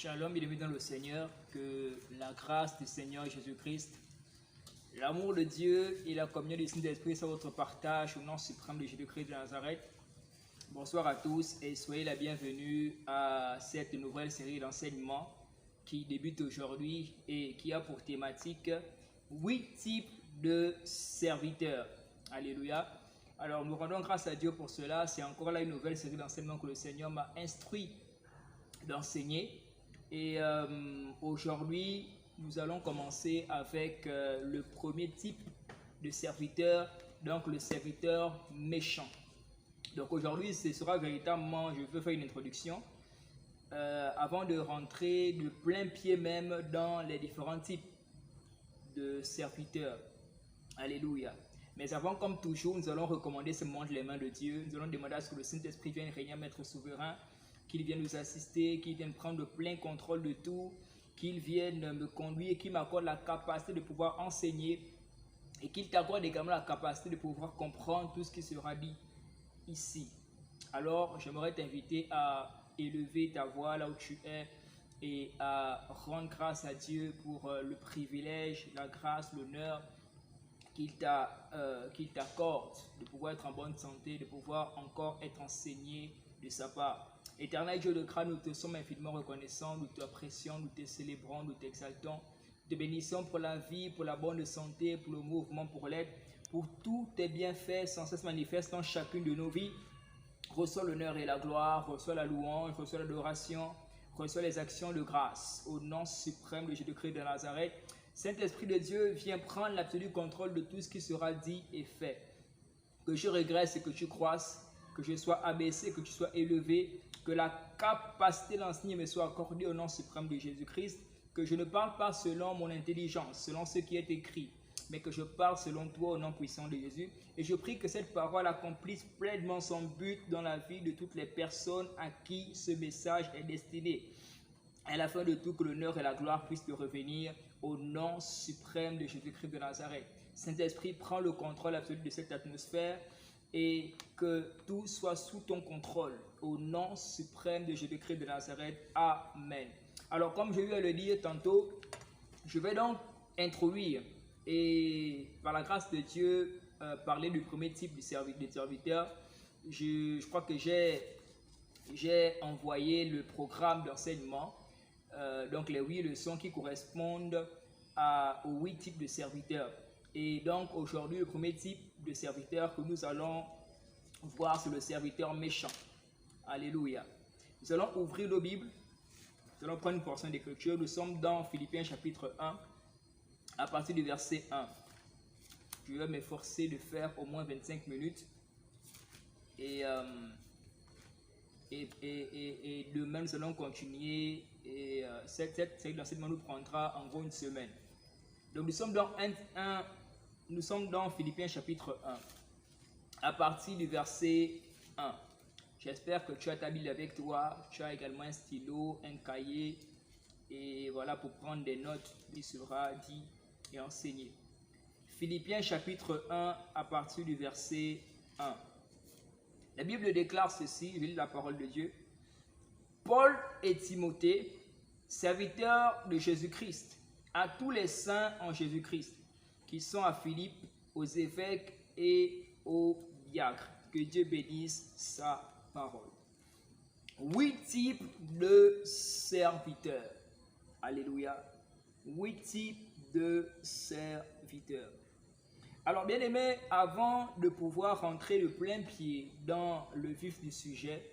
Shalom, bien-aimés dans le Seigneur, que la grâce du Seigneur Jésus-Christ, l'amour de Dieu et la communion du Saint-Esprit soit votre partage au nom suprême de Jésus-Christ de Nazareth. Bonsoir à tous et soyez la bienvenue à cette nouvelle série d'enseignements qui débute aujourd'hui et qui a pour thématique 8 types de serviteurs. Alléluia. Alors nous rendons grâce à Dieu pour cela. C'est encore là une nouvelle série d'enseignements que le Seigneur m'a instruit d'enseigner. Et aujourd'hui, nous allons commencer avec le premier type de serviteur, donc le serviteur méchant. Donc aujourd'hui, ce sera véritablement, je veux faire une introduction avant de rentrer de plein pied même dans les différents types de serviteurs. Alléluia. Mais avant, comme toujours, nous allons recommander ce monde les mains de Dieu. Nous allons demander à ce que le Saint-Esprit vienne régner, maître souverain, qu'il vienne nous assister, qu'il vienne prendre plein contrôle de tout, qu'il vienne me conduire, qu'il m'accorde la capacité de pouvoir enseigner et qu'il t'accorde également la capacité de pouvoir comprendre tout ce qui sera dit ici. Alors, j'aimerais t'inviter à élever ta voix là où tu es et à rendre grâce à Dieu pour le privilège, la grâce, l'honneur qu'il t'accorde de pouvoir être en bonne santé, de pouvoir encore être enseigné de sa part. Éternel Dieu de grâce, nous te sommes infiniment reconnaissants, nous t'apprécions, nous te célébrons, nous t'exaltons, te bénissons pour la vie, pour la bonne santé, pour le mouvement, pour l'aide, pour tous tes bienfaits sans cesse manifestes dans chacune de nos vies. Reçois l'honneur et la gloire, reçois la louange, reçois l'adoration, reçois les actions de grâce. Au nom suprême de Jésus-Christ de Nazareth, Saint-Esprit de Dieu, viens prendre l'absolu contrôle de tout ce qui sera dit et fait. Que je régresse et que tu croisses, que je sois abaissé, que tu sois élevé, que la capacité d'enseigner me soit accordée au nom suprême de Jésus-Christ, que je ne parle pas selon mon intelligence, selon ce qui est écrit, mais que je parle selon toi au nom puissant de Jésus. Et je prie que cette parole accomplisse pleinement son but dans la vie de toutes les personnes à qui ce message est destiné. À la fin de tout, que l'honneur et la gloire puissent te revenir au nom suprême de Jésus-Christ de Nazareth. Saint-Esprit, prends le contrôle absolu de cette atmosphère et que tout soit sous ton contrôle. Au nom suprême de Jésus-Christ de Nazareth. Amen. Alors, comme je vais le dire tantôt, je vais donc introduire et par la grâce de Dieu, parler du premier type de serviteur. Je crois que j'ai envoyé le programme d'enseignement, donc les 8 leçons qui correspondent aux 8 types de serviteurs. Et donc aujourd'hui, le premier type de serviteur que nous allons voir, c'est le serviteur méchant. Alléluia. Nous allons ouvrir nos Bibles. Nous allons prendre une portion d'écriture. Nous sommes dans Philippiens chapitre 1, à partir du verset 1. Je vais m'efforcer de faire au moins 25 minutes. Et demain, nous allons continuer. Et cette série d'enseignement nous prendra en gros une semaine. Donc nous sommes dans Philippiens chapitre 1, à partir du verset 1. J'espère que tu as ta Bible avec toi, tu as également un stylo, un cahier, et voilà pour prendre des notes, il sera dit et enseigné. Philippiens chapitre 1, à partir du verset 1. La Bible déclare ceci, je lis la parole de Dieu. Paul et Timothée, serviteurs de Jésus-Christ, à tous les saints en Jésus-Christ, qui sont à Philippe, aux évêques et aux diacres. Que Dieu bénisse sa parole. 8 types de serviteurs. Alléluia. 8 types de serviteurs. Alors, bien aimé, avant de pouvoir rentrer de plein pied dans le vif du sujet,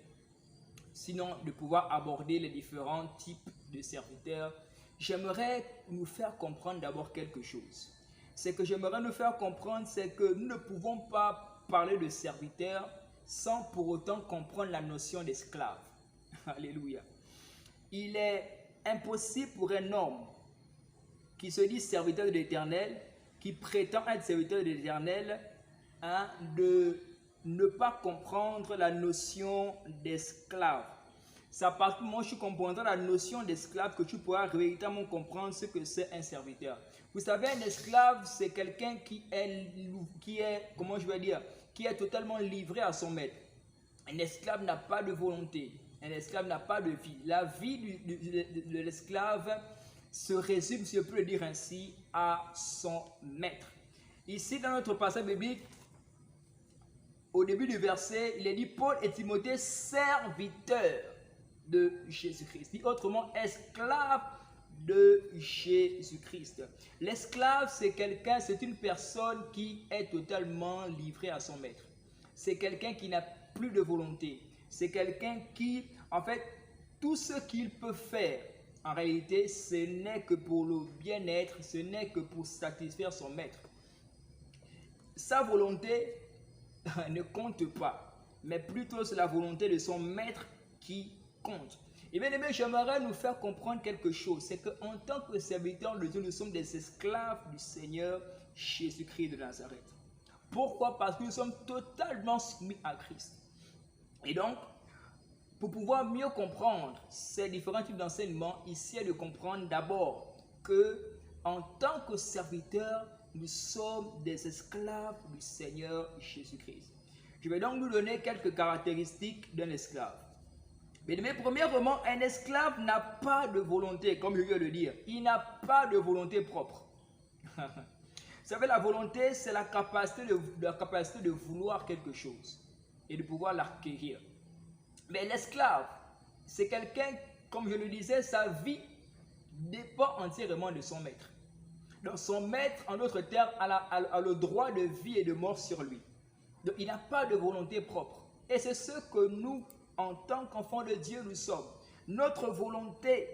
sinon de pouvoir aborder les différents types de serviteurs, j'aimerais nous faire comprendre d'abord quelque chose. C'est que j'aimerais nous faire comprendre, c'est que nous ne pouvons pas parler de serviteurs sans pour autant comprendre la notion d'esclave. Alléluia. Il est impossible pour un homme qui se dit serviteur de l'Éternel, qui prétend être serviteur de l'Éternel, de ne pas comprendre la notion d'esclave. C'est à partir du moment où tu comprendras la notion d'esclave que tu pourras véritablement comprendre ce que c'est un serviteur. Vous savez, un esclave, c'est quelqu'un qui est, comment je vais dire, qui est totalement livré à son maître. Un esclave n'a pas de volonté. Un esclave n'a pas de vie. La vie de l'esclave se résume, si je peux le dire ainsi, à son maître. Ici, dans notre passage biblique, au début du verset, il est dit Paul et Timothée, serviteurs de Jésus-Christ. Dit autrement, esclaves de Jésus-Christ. L'esclave, c'est quelqu'un, c'est une personne qui est totalement livrée à son maître. C'est quelqu'un qui n'a plus de volonté. C'est quelqu'un qui, en fait, tout ce qu'il peut faire, en réalité, ce n'est que pour le bien-être, ce n'est que pour satisfaire son maître. Sa volonté ne compte pas, mais plutôt c'est la volonté de son maître qui compte. Et bien aimé, j'aimerais nous faire comprendre quelque chose, c'est qu'en tant que serviteurs de Dieu, nous sommes des esclaves du Seigneur Jésus-Christ de Nazareth. Pourquoi? Parce que nous sommes totalement soumis à Christ. Et donc, pour pouvoir mieux comprendre ces différents types d'enseignements, ici est de comprendre d'abord que en tant que serviteurs, nous sommes des esclaves du Seigneur Jésus-Christ. Je vais donc nous donner quelques caractéristiques d'un esclave. Mais premièrement, un esclave n'a pas de volonté, comme je viens de le dire. Il n'a pas de volonté propre. Vous savez, la volonté, c'est la capacité de vouloir quelque chose et de pouvoir l'acquérir. Mais l'esclave, c'est quelqu'un, comme je le disais, sa vie dépend entièrement de son maître. Donc son maître, en d'autres termes, a le droit de vie et de mort sur lui. Donc il n'a pas de volonté propre. Et c'est ce que nous, en tant qu'enfants de Dieu, nous sommes. Notre volonté,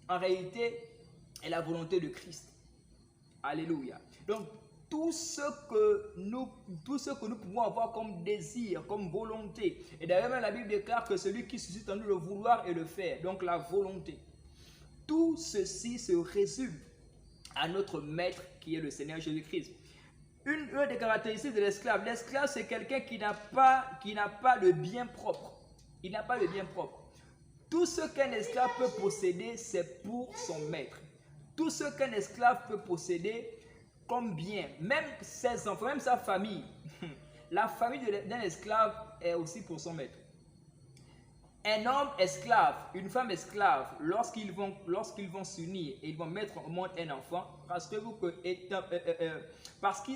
en réalité, est la volonté de Christ. Alléluia. Donc tout ce que nous pouvons avoir comme désir, comme volonté. Et d'ailleurs, même la Bible déclare que celui qui suscite en nous le vouloir et le faire. Donc la volonté. Tout ceci se résume à notre maître qui est le Seigneur Jésus-Christ. Une des caractéristiques de l'esclave, c'est quelqu'un qui n'a pas de bien propre. Il n'a pas de bien propre. Tout ce qu'un esclave peut posséder, c'est pour son maître. Tout ce qu'un esclave peut posséder comme bien, même ses enfants, même sa famille. La famille d'un esclave est aussi pour son maître. Un homme esclave, une femme esclave, lorsqu'ils vont s'unir et ils vont mettre au monde un enfant, parce qu'ils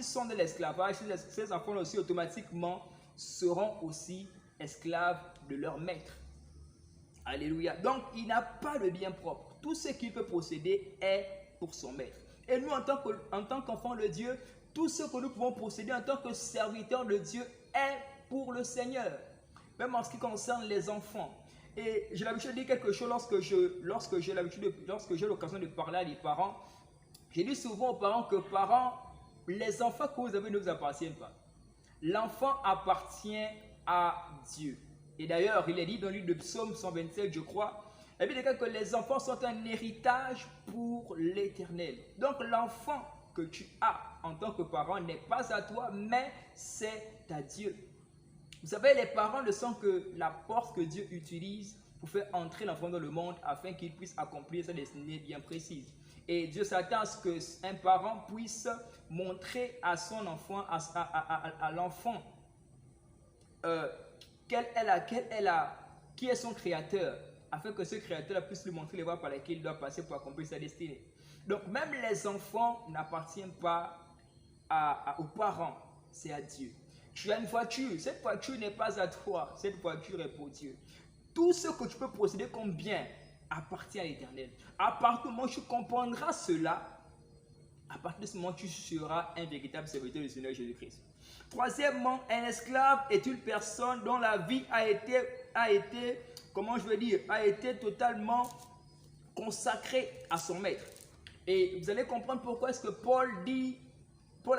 sont de l'esclavage, ces enfants aussi automatiquement seront aussi esclaves de leur maître. Alléluia. Donc, il n'a pas de bien propre. Tout ce qu'il peut posséder est pour son maître. Et nous, en tant qu'enfants de Dieu, tout ce que nous pouvons posséder en tant que serviteurs de Dieu est pour le Seigneur. Même en ce qui concerne les enfants. Et j'ai l'habitude de dire quelque chose lorsque j'ai l'occasion de parler à des parents. Je dis souvent aux parents que les enfants que vous avez ne vous appartiennent pas. L'enfant appartient à Dieu. Et d'ailleurs, il est dit dans le livre de Psaume 127, je crois, la Bible déclare que les enfants sont un héritage pour l'Éternel. Donc l'enfant que tu as en tant que parent n'est pas à toi, mais c'est à Dieu. Vous savez, les parents ne sont que la porte que Dieu utilise pour faire entrer l'enfant dans le monde afin qu'il puisse accomplir sa destinée bien précise. Et Dieu s'attend à ce qu'un parent puisse montrer à son enfant, à l'enfant, qui est son créateur, afin que ce créateur puisse lui montrer les voies par lesquelles il doit passer pour accomplir sa destinée. Donc même les enfants n'appartiennent pas aux parents, c'est à Dieu. Tu as une voiture, cette voiture n'est pas à toi, cette voiture est pour Dieu. Tout ce que tu peux posséder comme bien appartient à l'Éternel. À partir du moment où tu comprendras cela, à partir de ce moment, tu seras un véritable serviteur du Seigneur Jésus-Christ. Troisièmement, un esclave est une personne dont la vie a été totalement consacrée à son maître. Et vous allez comprendre pourquoi est-ce que Paul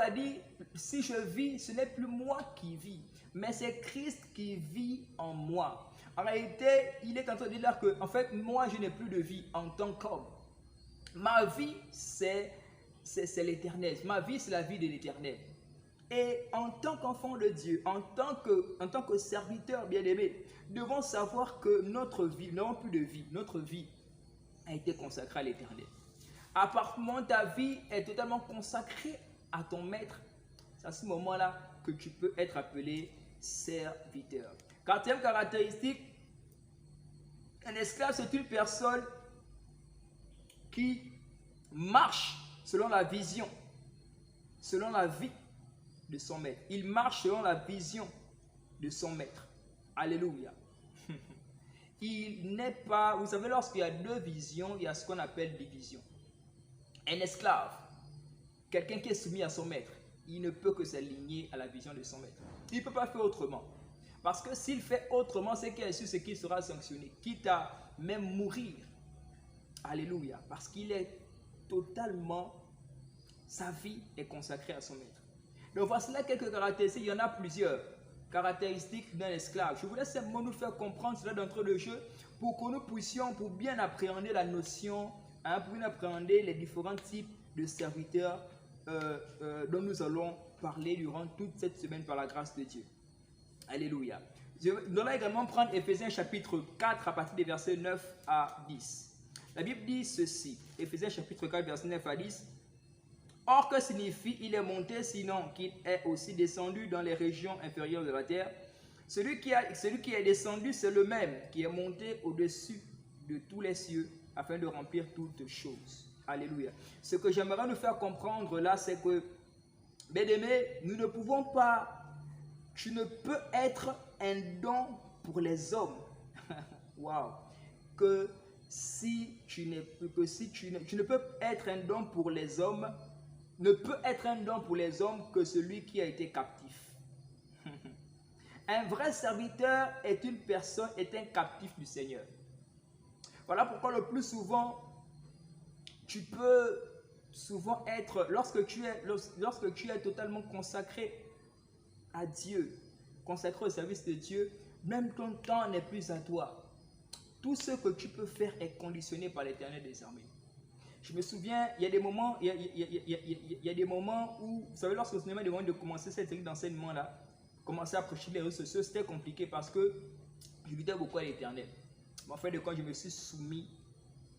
a dit, si je vis, ce n'est plus moi qui vis, mais c'est Christ qui vit en moi. En réalité, il est en train de dire que, en fait, moi, je n'ai plus de vie en tant qu'homme. Ma vie, c'est l'Éternel. Ma vie, c'est la vie de l'Éternel. Et en tant qu'enfant de Dieu, en tant que serviteur bien-aimé, nous devons savoir que notre vie, nous n'avons plus de vie. Notre vie a été consacrée à l'Éternel. À partir du moment où ta vie est totalement consacrée à ton maître, c'est à ce moment-là que tu peux être appelé serviteur. Quatrième caractéristique, Un esclave, c'est une personne qui marche selon la vision, selon la vie de son maître. Il marche selon la vision de son maître. Alléluia. Il n'est pas, vous savez, lorsqu'il y a deux visions, il y a ce qu'on appelle division. Un esclave, quelqu'un qui est soumis à son maître, il ne peut que s'aligner à la vision de son maître. Il ne peut pas faire autrement. Parce que s'il fait autrement, c'est qu'il est qu'il sera sanctionné, quitte à même mourir. Alléluia. Parce qu'il est totalement, sa vie est consacrée à son maître. Donc voici là quelques caractéristiques, il y en a plusieurs caractéristiques d'un esclave. Je voulais simplement nous faire comprendre cela d'entrée de jeu pour que nous puissions, pour bien appréhender la notion, pour bien appréhender les différents types de serviteurs dont nous allons parler durant toute cette semaine par la grâce de Dieu. Alléluia. Nous allons également prendre Éphésiens chapitre 4 à partir des versets 9 à 10. La Bible dit ceci, Éphésiens chapitre 4 versets 9 à 10. Or, que signifie il est monté, sinon qu'il est aussi descendu dans les régions inférieures de la terre? Celui qui est descendu, c'est le même qui est monté au-dessus de tous les cieux afin de remplir toutes choses. Alléluia. Ce que j'aimerais nous faire comprendre là, c'est que, bien-aimés, nous ne pouvons pas, tu ne peux être un don pour les hommes. Waouh! Que si tu ne peux être un don pour les hommes, ne peut être un don pour les hommes que celui qui a été captif. Un vrai serviteur est une personne, est un captif du Seigneur. Voilà pourquoi le plus souvent, tu peux souvent être, lorsque tu es totalement consacré à Dieu, consacré au service de Dieu, même ton temps n'est plus à toi. Tout ce que tu peux faire est conditionné par l'Éternel des armées. Je me souviens, il y a des moments, où, vous savez, lorsque le Seigneur m'a demandé de commencer cette série d'enseignement-là, commencer à prêcher les réseaux sociaux, c'était compliqué parce que je luttais beaucoup à l'Éternel. En fin de compte, je me suis soumis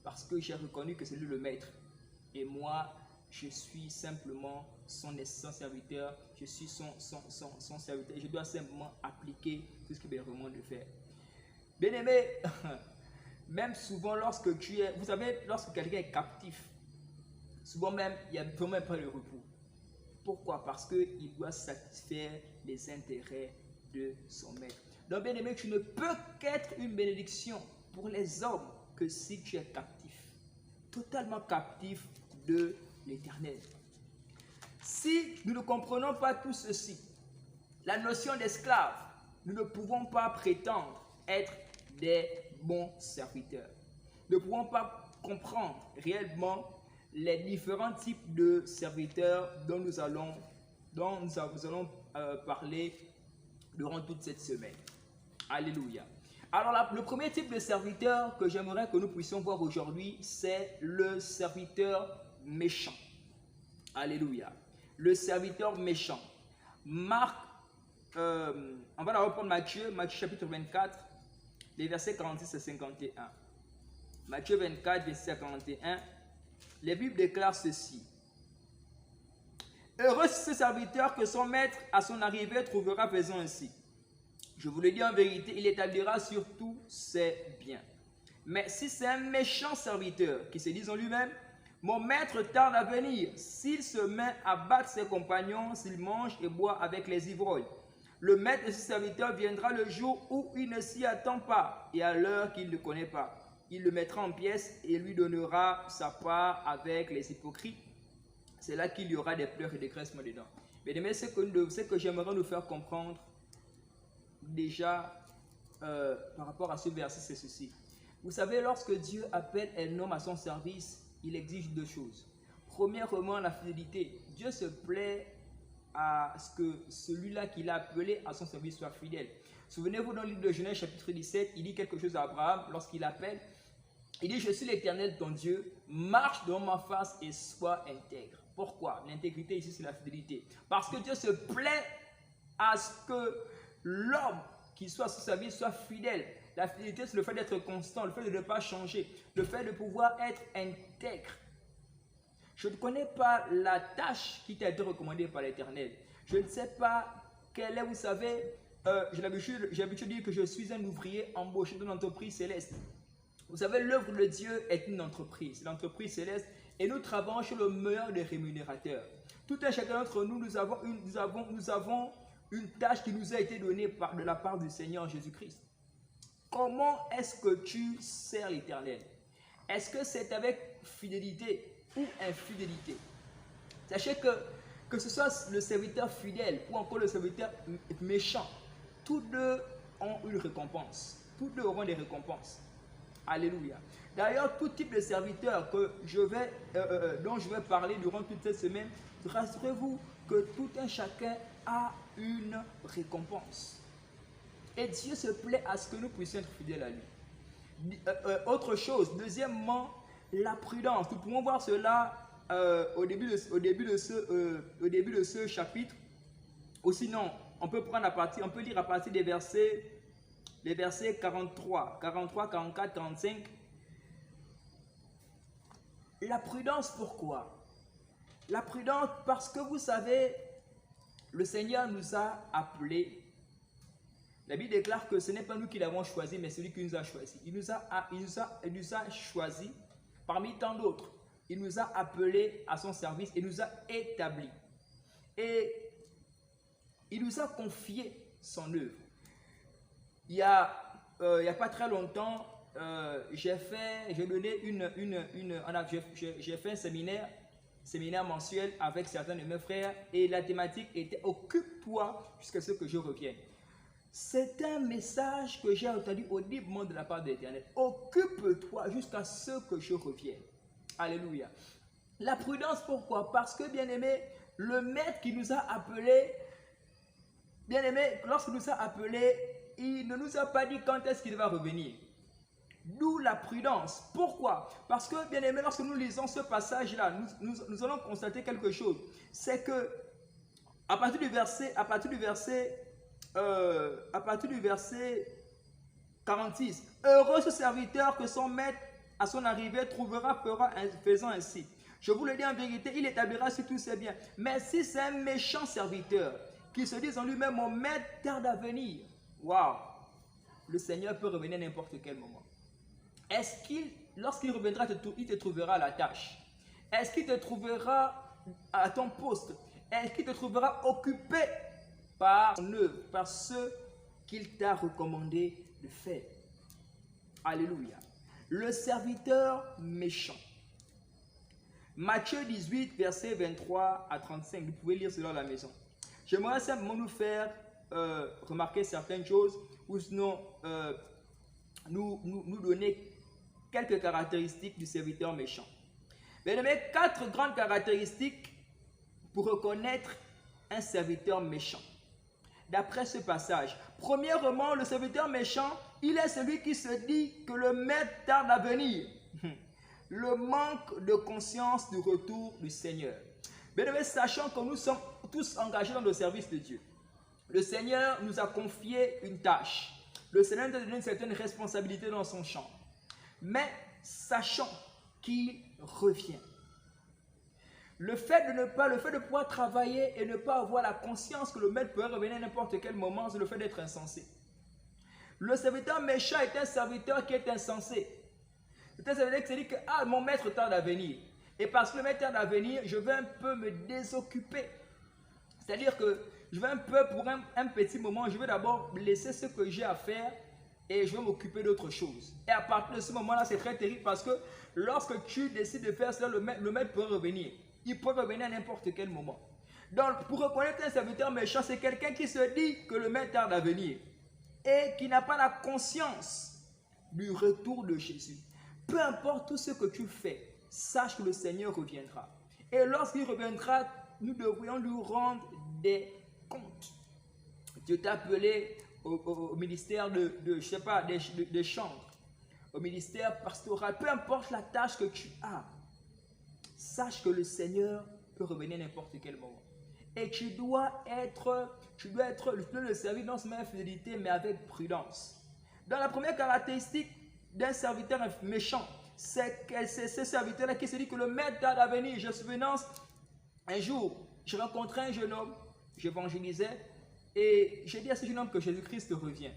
parce que j'ai reconnu que c'est lui le maître. Et moi, je suis simplement son serviteur, je suis son serviteur. Je dois simplement appliquer tout ce qu'il me demande de faire. Bien-aimé, même souvent lorsque tu es, vous savez, lorsque quelqu'un est captif, souvent même, il n'y a vraiment pas de repos. Pourquoi? Parce qu'il doit satisfaire les intérêts de son maître. Donc, bien aimé, tu ne peux qu'être une bénédiction pour les hommes que si tu es captif, totalement captif de l'Éternel. Si nous ne comprenons pas tout ceci, la notion d'esclave, nous ne pouvons pas prétendre être des bons serviteurs. Nous ne pouvons pas comprendre réellement les différents types de serviteurs dont nous allons parler durant toute cette semaine. Alléluia. Alors le premier type de serviteur que j'aimerais que nous puissions voir aujourd'hui, c'est le serviteur méchant. Alléluia. Le serviteur méchant. Marc, on va reprendre Matthieu chapitre 24, les versets 46 à 51. Matthieu 24, verset 41. Les Bibles déclarent ceci. Heureux ce serviteur que son maître à son arrivée trouvera faisant ainsi. Je vous le dis en vérité, il établira sur tous ses biens. Mais si c'est un méchant serviteur qui se dit en lui-même, mon maître tarde à venir, s'il se met à battre ses compagnons, s'il mange et boit avec les ivrognes, le maître de ce serviteur viendra le jour où il ne s'y attend pas et à l'heure qu'il ne connaît pas. Il le mettra en pièces et lui donnera sa part avec les hypocrites. C'est là qu'il y aura des pleurs et des graissements dedans. Mais ce que j'aimerais nous faire comprendre déjà par rapport à ce verset, c'est ceci. Vous savez, lorsque Dieu appelle un homme à son service, il exige deux choses. Premièrement, la fidélité. Dieu se plaît à ce que celui-là qu'il a appelé à son service soit fidèle. Souvenez-vous dans le livre de Genèse chapitre 17, il dit quelque chose à Abraham lorsqu'il appelle. Il dit, je suis l'Éternel ton Dieu, marche devant ma face et sois intègre. Pourquoi? L'intégrité ici, c'est la fidélité. Parce que Dieu se plaît à ce que l'homme qui soit sous sa vie soit fidèle. La fidélité, c'est le fait d'être constant, le fait de ne pas changer, le fait de pouvoir être intègre. Je ne connais pas la tâche qui t'a été recommandée par l'Éternel. Je ne sais pas quelle est, vous savez, j'ai l'habitude de dire que je suis un ouvrier embauché dans une entreprise céleste. Vous savez, l'œuvre de Dieu est une entreprise, l'entreprise céleste, et nous travaillons chez le meilleur des rémunérateurs. Tout un chacun d'entre nous, nous avons une tâche qui nous a été donnée de la part du Seigneur Jésus-Christ. Comment est-ce que tu sers l'Éternel? Est-ce que c'est avec fidélité ou infidélité? Sachez que ce soit le serviteur fidèle ou encore le serviteur méchant, tous deux ont une récompense. Tous deux auront des récompenses. Alléluia. D'ailleurs, tout type de serviteur dont je vais parler durant toute cette semaine, rassurez-vous que tout un chacun a une récompense. Et Dieu se plaît à ce que nous puissions être fidèles à lui. Autre chose, deuxièmement, la prudence. Nous pouvons voir cela au début de ce chapitre. Ou sinon, on peut lire à partir des versets 43, 44, 45. La prudence, pourquoi? La prudence parce que vous savez, le Seigneur nous a appelés. La Bible déclare que ce n'est pas nous qui l'avons choisi, mais celui qui nous a choisi. Il nous a choisi parmi tant d'autres. Il nous a appelés à son service et nous a établis. Et il nous a confié son œuvre. Il n'y a pas très longtemps, j'ai fait un séminaire mensuel avec certains de mes frères et la thématique était « Occupe-toi jusqu'à ce que je revienne ». C'est un message que j'ai entendu audiblement de la part de l'Éternel. Occupe-toi jusqu'à ce que je revienne. Alléluia. La prudence, pourquoi? Parce que, bien-aimé, le maître qui nous a appelés, bien-aimé, lorsqu'il nous a appelés, il ne nous a pas dit quand est-ce qu'il va revenir. D'où la prudence. Pourquoi? Parce que, bien-aimé, lorsque nous lisons ce passage-là, nous allons constater quelque chose. C'est que, à partir du verset 46, heureux ce serviteur que son maître à son arrivée fera faisant ainsi. Je vous le dis en vérité, il établira sur tous ses biens. Mais si c'est un méchant serviteur qui se dit en lui-même, mon maître tarde à venir, waouh, le Seigneur peut revenir à n'importe quel moment. Est-ce lorsqu'il reviendra, il te trouvera à la tâche? Est-ce qu'il te trouvera à ton poste? Est-ce qu'il te trouvera occupé par son œuvre, par ce qu'il t'a recommandé de faire? Alléluia. Le serviteur méchant. Matthieu 18, versets 23 à 35. Vous pouvez lire cela à la maison. J'aimerais simplement nous faire remarquer certaines choses ou sinon nous donner quelques caractéristiques du serviteur méchant. Bien aimé, 4 grandes caractéristiques pour reconnaître un serviteur méchant. D'après ce passage, premièrement, le serviteur méchant, il est celui qui se dit que le maître tarde à venir. Le manque de conscience du retour du Seigneur. Bien aimé, sachant que nous sommes tous engagés dans le service de Dieu. Le Seigneur nous a confié une tâche. Le Seigneur nous a donné une certaine responsabilité dans son champ. Mais sachant qu'il revient. Le fait de pouvoir travailler et ne pas avoir la conscience que le maître peut revenir à n'importe quel moment, c'est le fait d'être insensé. Le serviteur méchant est un serviteur qui est insensé. C'est un serviteur qui se dit que mon maître tarde à venir. Et parce que le maître tarde à venir, je vais un peu me désoccuper. C'est-à-dire que je vais un peu, pour un petit moment, je vais d'abord laisser ce que j'ai à faire et je vais m'occuper d'autre chose. Et à partir de ce moment-là, c'est très terrible parce que lorsque tu décides de faire cela, le maître peut revenir. Il peut revenir à n'importe quel moment. Donc, pour reconnaître un serviteur méchant, c'est quelqu'un qui se dit que le maître tarde à venir et qui n'a pas la conscience du retour de Jésus. Peu importe tout ce que tu fais, sache que le Seigneur reviendra. Et lorsqu'il reviendra, nous devrions lui rendre des comptes. Dieu t'a appelé au ministère des chambres, au ministère pastoral, peu importe la tâche que tu as. Sache que le Seigneur peut revenir à n'importe quel moment. Et tu dois le servir dans sa fidélité, mais avec prudence. Dans la première caractéristique d'un serviteur méchant, c'est ce serviteur-là qui se dit que le maître tarde à venir. Je me souviens, un jour, je rencontrais un jeune homme, j'évangélisais, et j'ai dit à ce jeune homme que Jésus-Christ revient.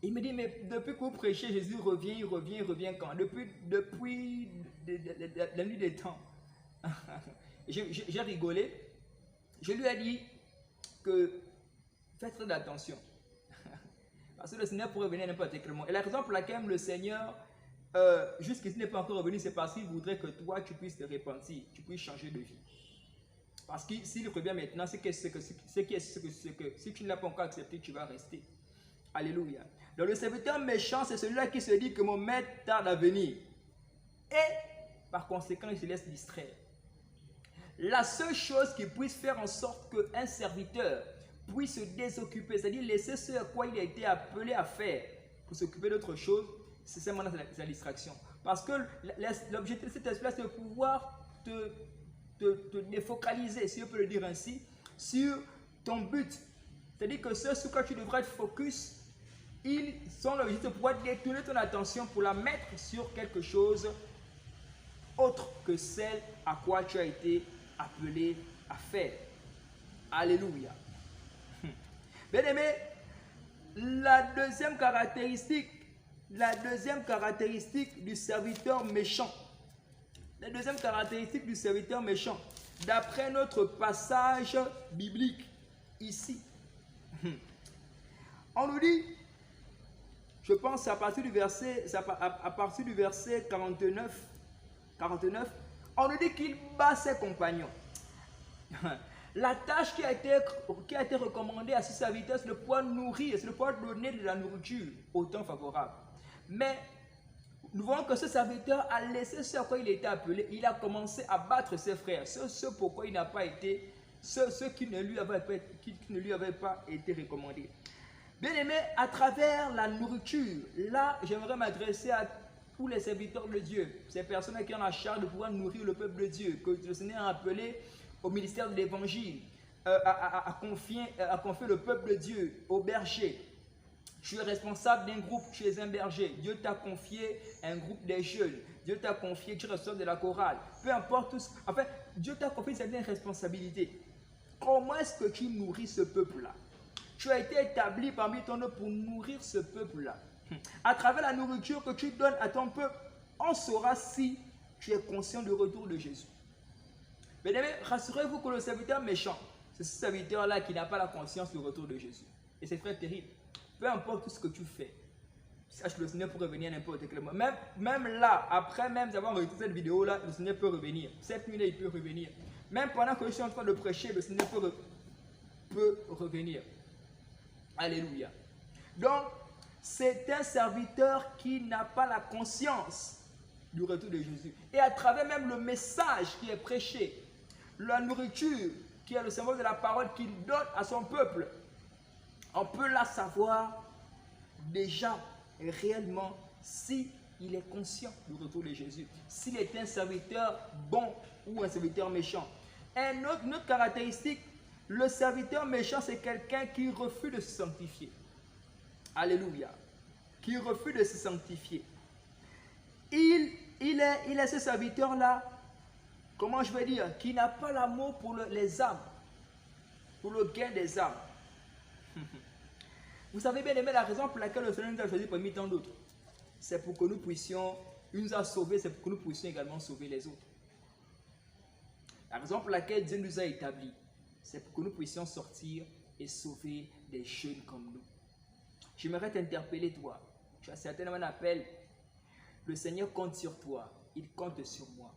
Il me dit, mais depuis que vous prêchez, Jésus revient, il revient quand? Depuis la nuit des temps. J'ai rigolé. Je lui ai dit que faites très attention. Parce que le Seigneur pourrait venir n'importe quel moment. Et la raison pour laquelle le Seigneur, jusqu'ici n'est pas encore revenu, c'est parce qu'il voudrait que toi, tu puisses te repentir, tu puisses changer de vie. Parce que s'il revient maintenant, c'est que si tu ne l'as pas encore accepté, tu vas rester. Alléluia. Donc le serviteur méchant, c'est celui-là qui se dit que mon maître tarde à venir. Et par conséquent, il se laisse distraire. La seule chose qui puisse faire en sorte qu'un serviteur puisse se désoccuper, c'est-à-dire laisser ce à quoi il a été appelé à faire pour s'occuper d'autre chose, c'est seulement la distraction. Parce que l'objectif de cet esprit, c'est de pouvoir te défocaliser, si on peut le dire ainsi, sur ton but. C'est-à-dire que ce sur quoi tu devrais être focus, ils sont l'objectif de pouvoir détourner ton attention pour la mettre sur quelque chose autre que celle à quoi tu as été appelé à faire. Alléluia. Bien aimé, la deuxième caractéristique du serviteur méchant, d'après notre passage biblique ici, on nous dit, je pense à partir du verset 49, on nous dit qu'il bat ses compagnons. La tâche qui a été recommandée à ce serviteur, c'est de pouvoir nourrir, c'est de pouvoir donner de la nourriture au temps favorable. Mais nous voyons que ce serviteur a laissé ce à quoi il était appelé. Il a commencé à battre ses frères. Ce pourquoi il n'a pas été, ce qui ne lui avait pas été recommandé. Bien aimé, à travers la nourriture, là, j'aimerais m'adresser à tous les serviteurs de Dieu, ces personnes qui ont la charge de pouvoir nourrir le peuple de Dieu, que le Seigneur a appelé au ministère de l'Évangile, à confier le peuple de Dieu au berger. Tu es responsable d'un groupe, tu es un berger. Dieu t'a confié un groupe des jeunes. Dieu t'a confié, tu reçois de la chorale. Peu importe tout ce... En fait, Dieu t'a confié certaines responsabilités. Comment est-ce que tu nourris ce peuple-là? Tu as été établi parmi ton œuvre pour nourrir ce peuple-là. À travers la nourriture que tu donnes à ton peuple, on saura si tu es conscient du retour de Jésus. Mais rassurez-vous que le serviteur méchant, c'est ce serviteur-là qui n'a pas la conscience du retour de Jésus. Et c'est très terrible. Peu importe tout ce que tu fais, sache que le Seigneur peut revenir n'importe quel moment. Même là, après même avoir regardé cette vidéo-là, le Seigneur peut revenir. Cette nuit-là, il peut revenir. Même pendant que je suis en train de prêcher, le Seigneur peut revenir. Alléluia. Donc, c'est un serviteur qui n'a pas la conscience du retour de Jésus. Et à travers même le message qui est prêché, la nourriture qui est le symbole de la parole qu'il donne à son peuple, on peut là savoir déjà réellement si il est conscient du retour de Jésus, s'il est un serviteur bon ou un serviteur méchant. Une autre caractéristique, le serviteur méchant, c'est quelqu'un qui refuse de se sanctifier. Alléluia. Qui refuse de se sanctifier. Il est ce serviteur-là, comment je vais dire, qui n'a pas l'amour pour les âmes, pour le gain des âmes. Vous savez bien aimé la raison pour laquelle le Seigneur nous a choisi parmi tant d'autres. C'est pour que nous puissions, il nous a sauvés, c'est pour que nous puissions également sauver les autres. La raison pour laquelle Dieu nous a établis, c'est pour que nous puissions sortir et sauver des jeunes comme nous. J'aimerais t'interpeller toi. Tu as certainement un appel. Le Seigneur compte sur toi. Il compte sur moi.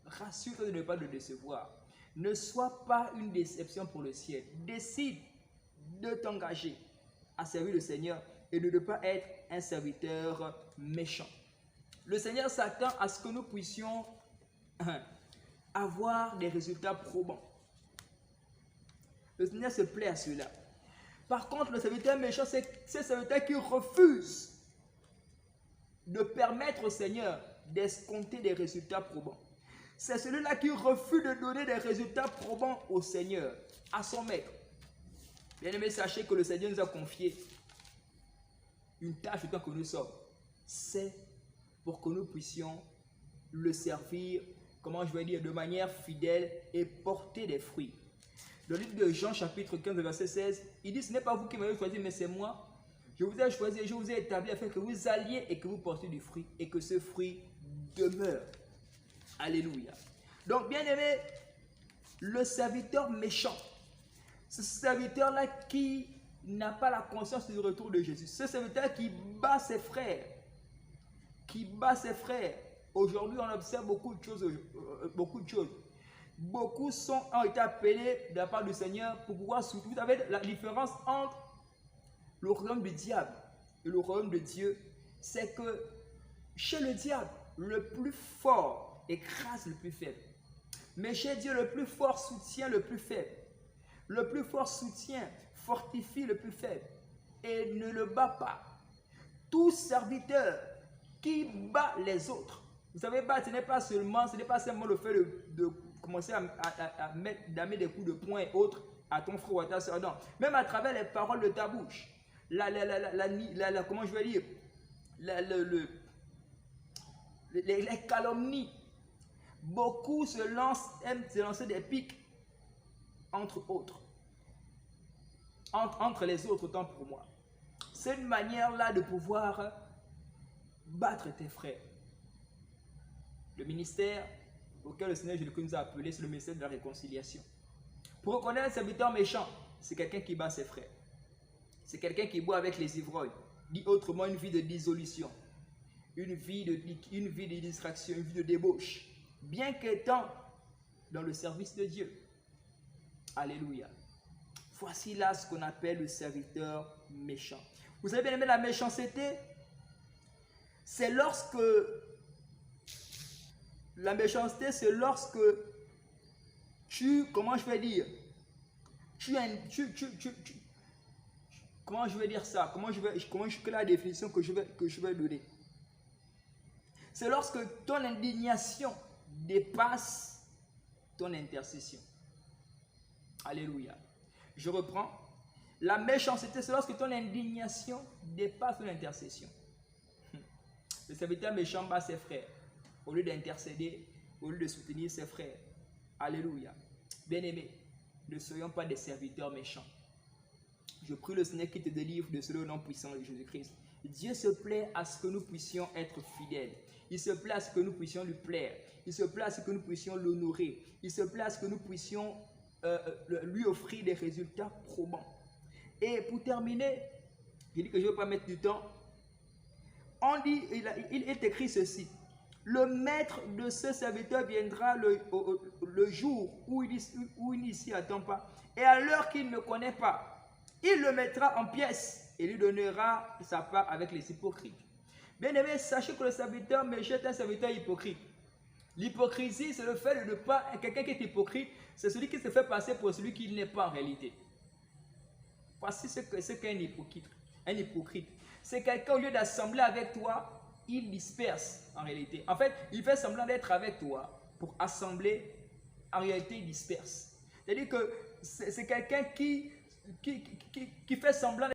Rassure-toi de ne pas le décevoir. Ne sois pas une déception pour le ciel. Décide de t'engager à servir le Seigneur et de ne pas être un serviteur méchant. Le Seigneur s'attend à ce que nous puissions avoir des résultats probants. Le Seigneur se plaît à cela. Par contre, le serviteur méchant, c'est ce serviteur qui refuse de permettre au Seigneur d'escompter des résultats probants. C'est celui-là qui refuse de donner des résultats probants au Seigneur, à son maître. Bien-aimés, sachez que le Seigneur nous a confié une tâche autant que nous sommes. C'est pour que nous puissions le servir, comment je vais dire, de manière fidèle et porter des fruits. Dans le livre de Jean, chapitre 15, verset 16, il dit, ce n'est pas vous qui m'avez choisi, mais c'est moi. Je vous ai choisi et je vous ai établi afin que vous alliez et que vous portiez du fruit et que ce fruit demeure. Alléluia. Donc, bien aimé, le serviteur méchant, ce serviteur-là qui n'a pas la conscience du retour de Jésus, ce serviteur qui bat ses frères, Aujourd'hui, on observe beaucoup de choses. Beaucoup ont été appelés de la part du Seigneur pour pouvoir soutenir. Vous savez la différence entre le royaume du diable et le royaume de Dieu, c'est que chez le diable, le plus fort écrase le plus faible. Mais chez Dieu, le plus fort soutient le plus faible. Le plus fort soutient, fortifie le plus faible et ne le bat pas. Tout serviteur qui bat les autres, vous savez, battre, ce n'est pas seulement le fait de commencer à mettre des coups de poing et autres à ton frère ou à ta soeur. Non, même à travers les paroles de ta bouche, comment je vais dire, les calomnies. Beaucoup aiment se lancer des piques entre autres. Entre les autres, autant pour moi. C'est une manière-là de pouvoir battre tes frères. Le ministère auquel le Seigneur Jésus-Christ nous a appelés, c'est le ministère de la réconciliation. Pour reconnaître un serviteur méchant, c'est quelqu'un qui bat ses frères. C'est quelqu'un qui boit avec les ivrognes. Dit autrement, une vie de dissolution. Une vie de distraction, une vie de débauche. Bien qu'étant dans le service de Dieu. Alléluia. Voici là ce qu'on appelle le serviteur méchant. Vous savez bien aimé, la méchanceté, c'est lorsque comment je vais dire, comment je vais dire ça, quelle est la définition que je vais donner. C'est lorsque ton indignation dépasse ton intercession. Alléluia. Je reprends. La méchanceté, c'est lorsque ton indignation dépasse ton intercession. Le serviteur méchant bat ses frères. Au lieu d'intercéder, au lieu de soutenir ses frères. Alléluia. Bien-aimés, ne soyons pas des serviteurs méchants. Je prie le Seigneur qui te délivre de cela au nom puissant de Jésus-Christ. Dieu se plaît à ce que nous puissions être fidèles. Il se plaît à ce que nous puissions lui plaire. Il se plaît à ce que nous puissions l'honorer. Il se plaît à ce que nous puissions lui offrir des résultats probants. Et pour terminer, je dis que je ne vais pas mettre du temps. On dit, il est écrit ceci. Le maître de ce serviteur viendra le jour où il n'y s'y attend pas et à l'heure qu'il ne connaît pas. Il le mettra en pièces et lui donnera sa part avec les hypocrites. Bien aimé, sachez que le serviteur méchant est un serviteur hypocrite. L'hypocrisie, c'est le fait de ne pas... Quelqu'un qui est hypocrite, c'est celui qui se fait passer pour celui qui n'est pas en réalité. Voici ce qu'est un hypocrite. Un hypocrite, c'est quelqu'un, au lieu d'assembler avec toi, il disperse en réalité. En fait, il fait semblant d'être avec toi pour assembler, en réalité, il disperse. C'est-à-dire que c'est quelqu'un qui fait semblant